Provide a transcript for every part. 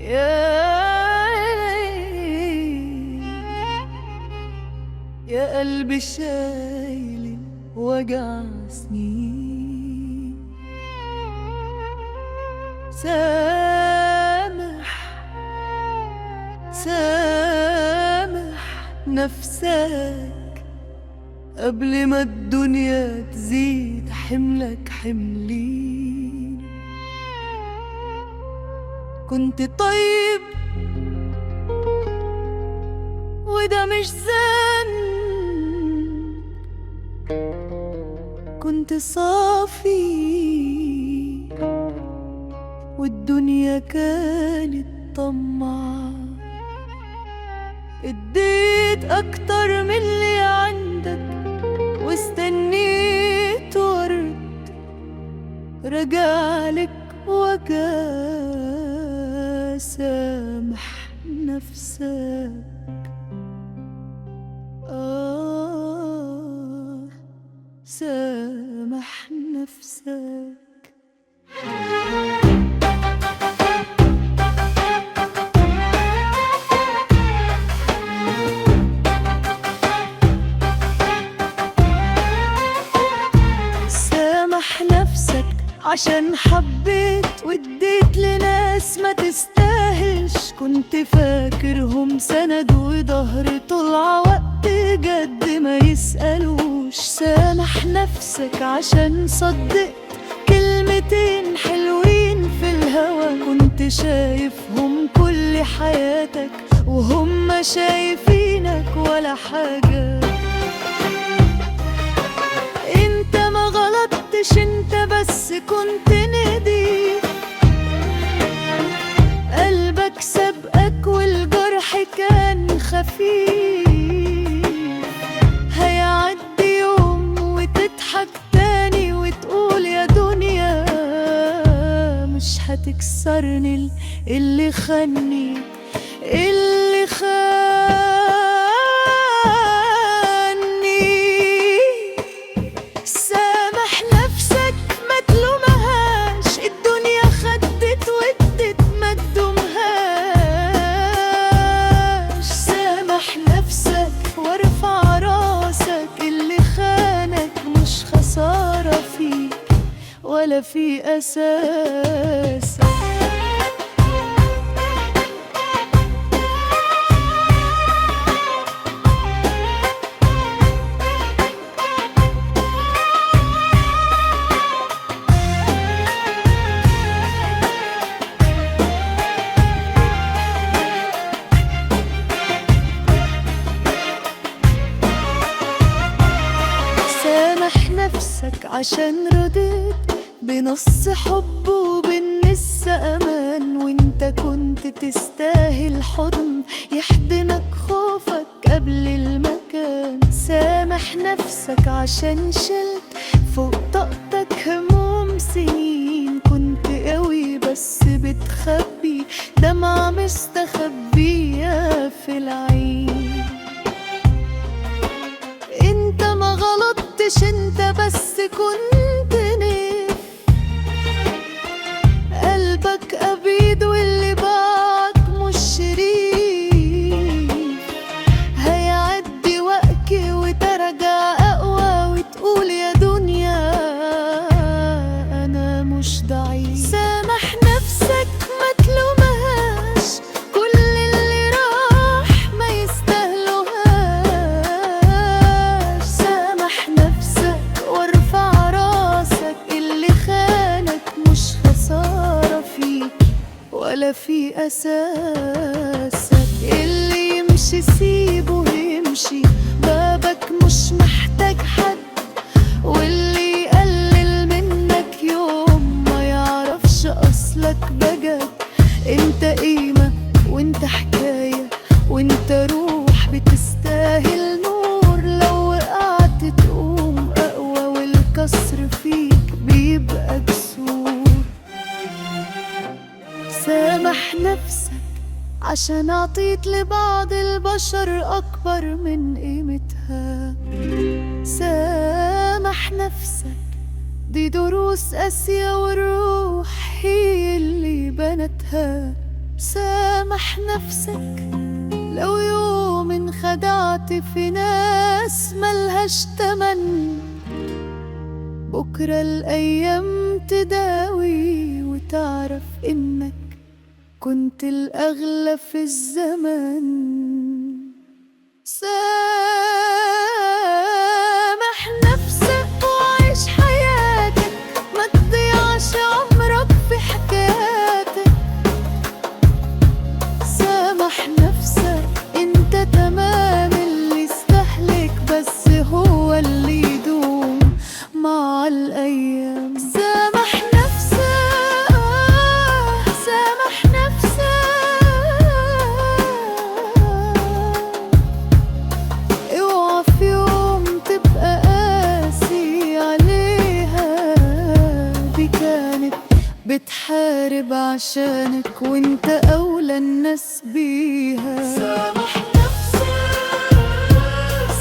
يا قلبي شايل وجع سنين. سامح نفسك قبل ما الدنيا تزيد حملك حملين. كنت طيب وده مش ذنب، كنت صافي والدنيا كانت طماعة. اديت اكتر من اللي عندك واستنيت ورد رجعلك وجع. سامح نفسك، سامح نفسك. سامح نفسك عشان حبيت واديت لناس ما تستاهلش. كنت فاكرهم سند وظهر طلع وقت جد ما يسألوش. سامح نفسك عشان صدقت كلمتين حلوين في الهوا. كنت شايفهم كل حياتك وهم شايفينك ولا حاجة. انت ما غلطتش، انت بس كنت نضيف. قلبك سبقك والجرح كان خفيف. هيعدي يوم وتضحك تاني وتقول يا دنيا مش هتكسرني اللي خاني، اللي خاني. سامح نفسك ما تلومهاش، الدنيا خدت وادت ما تدومهاش. سامح نفسك وارفع راسك، اللي خانك مش خسارة فيك ولا في أساسك. سامح نفسك عشان رضيت بنص حب وبالنص أمان. وانت كنت تستاهل حضن يحضنك خوفك قبل المكان. سامح نفسك عشان شلت فوق طاقتك هموم سنين. كنت قوي بس بتخبي دمعة مستخبية في العين. انت ما غلطتش، انت بس كنت نيف. قلبك أبيض واللي باعك مش شريف. هيعدي وقت وترجع أقوى وتقول يا دنيا أنا مش ضعيف. سامح نفسك ما تلومهاش، كل اللي راح ما يستاهلوهاش. سامح نفسك وارفع راسك، اللي خانك مش خسارة فيك ولا في أساسك. اللي يمشي سيبه يمشي، بابك مش محتاج حد. واللي يقلل منك يوم ما يعرفش أصلك بجد. انت قيمة وانت حكاية وانت روح بتستاهل نور. لو وقعت تقوم أقوى والكسر فيك بيبقى جسور. سامح نفسك عشان عطيت لبعض البشر أكبر من قيمتها. سامح نفسك، دي دروس قاسية والروح هي اللي بنتها. سامح نفسك لو يوم انخدعت في ناس ملهاش تمن، بكرة الأيام تداوي وتعرف إنك كنت الأغلى في الزمن. سامح نفسك وعيش حياتك، ما تضيعش عمرك في حكاياتك. سامح نفسك، انت تمام، اللي يستهلك بس هو اللي يدوم مع الأيام. سامح نفسك، سامح نفسك، اوعى في يوم تبقى قاسي عليها، دي كانت بتحارب عشانك وانت أولى الناس بيها. سامح نفسك،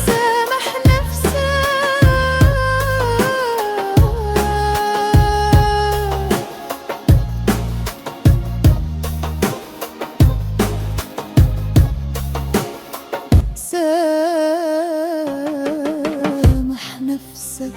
سامح نفسك، سامح نفسك.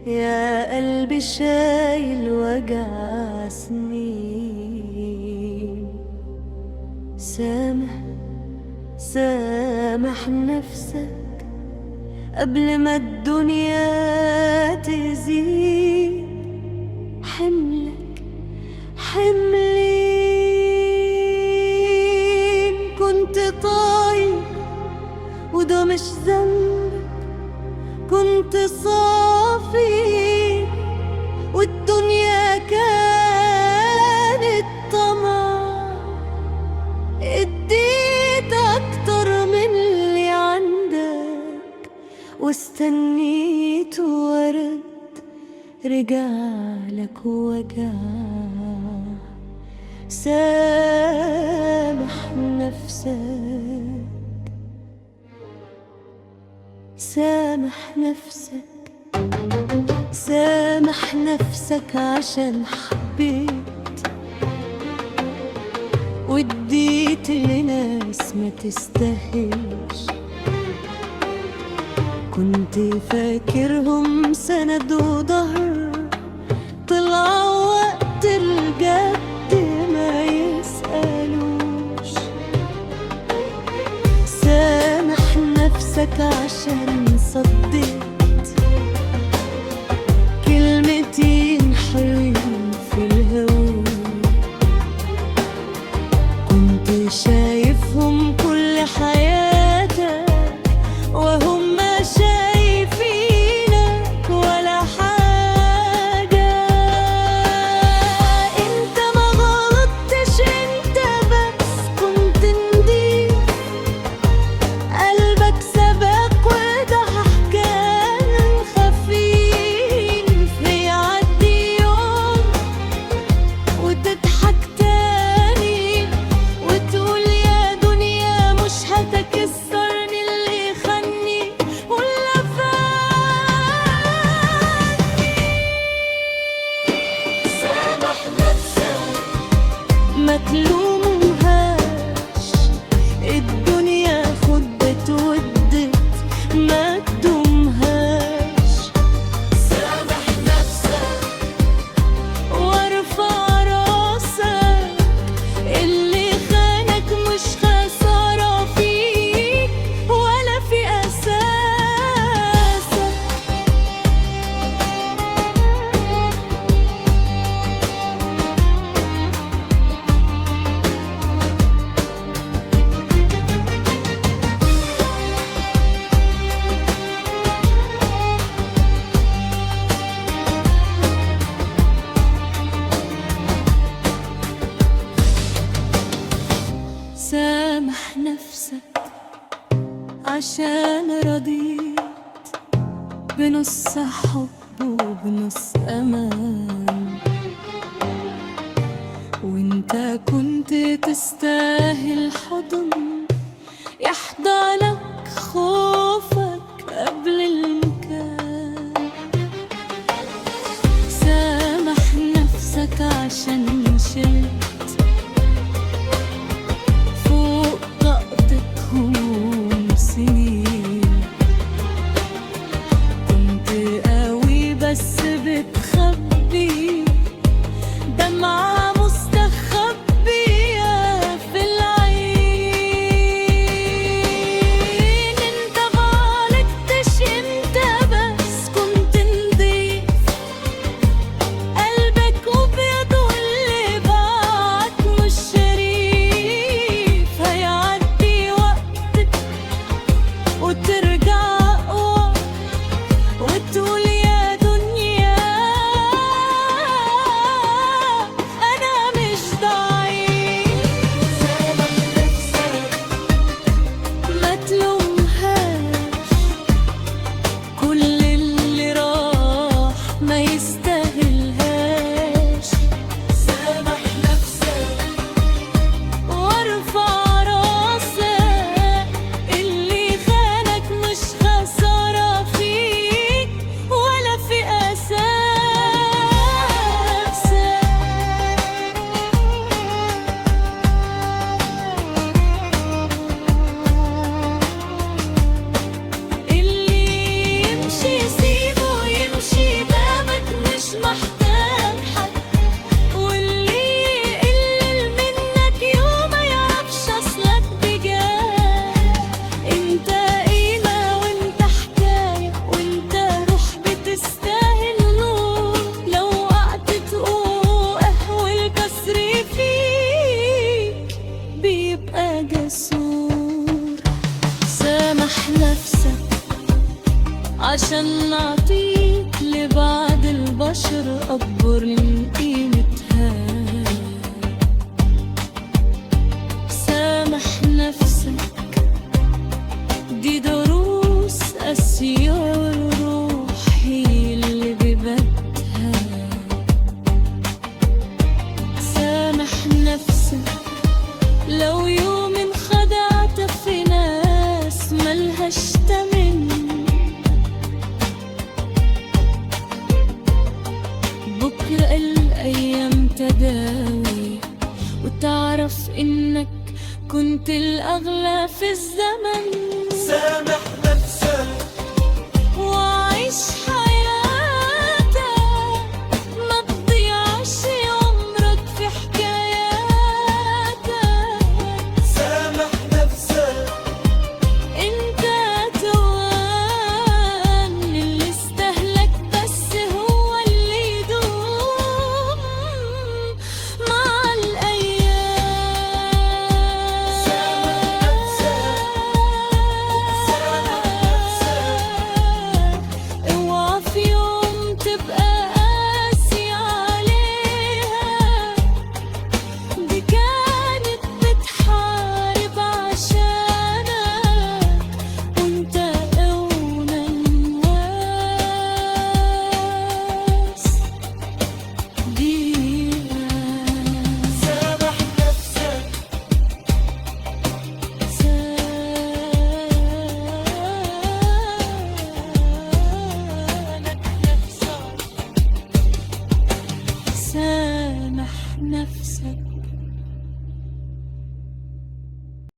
يا قلبي شايل وجع سنين، سامح نفسك قبل ما الدنيا تزيد حملين. كنت طاير وده مش ذنبك، كنت صافي والدنيا كانت طمع. اديت اكتر من اللي عندك واستنيت ورد رجعلك وجع. سامح نفسك، سامح نفسك، سامح نفسك عشان حبيت واديت لناس ما تستاهلش. كنت فاكرهم سند وظهر، طلعوا وقت الجد ما يسألوش. سامح نفسك عشان صديت كلمتين حلوين في الهوا، كنت شايفهم كل حياتك وهم شايفينك ولا حاجة. انت ما غلطتش، انت بس كنت نضيف، قلبك سبق وضحك كان خفيف. يعدي يوم وتضحك تاني وتقول يا دنيا مش هتكسرني اللي خاني. سامح نفسك عشان رضيت بنص حب وبنص أمان، وانت كنت تستاهل حضن يحضنك خوفك قبل المكان. سامح نفسك عشان شلت فوق طاقتك هموم سنين، كنت قوي بس بتخبي دمعة مستخبية في العين. انت غلطتش انت بس كنت نضيف، قلبك أبيض واللي بعد مش شريف. هيعدي وقتك وترجع أقوى وتقول يا دنيا أنا مش ضعيف. سامح نفسك ما تلومهاش، كل اللي راح ما يستاهلهاش. سامح نفسك وارفع راسك، اللي خانك مش خسارة فيك ولا في أساسك. اللي يمشي سيبه يمشي، بابك مش محتاج حد، واللي يقلل منك يوم ما يعرفش أصلك بجد. انت قيمة وانت حكاية وانت روح بتستاهل نور، لو وقعت تقوقه والكسر فيك بيبقى جسور. سامح نفسك عشان نعطيك لبعض البشر أكبر من قيمتها. سامح نفسك، دي دروس أسيار روحي اللي ببتها. سامح نفسك لو يوم انخدعت في ناس ملهاش تمن، بكرة الأيام تداوي وتعرف إنك كنت الأغلى في الزمن. سامح نفسك وعيش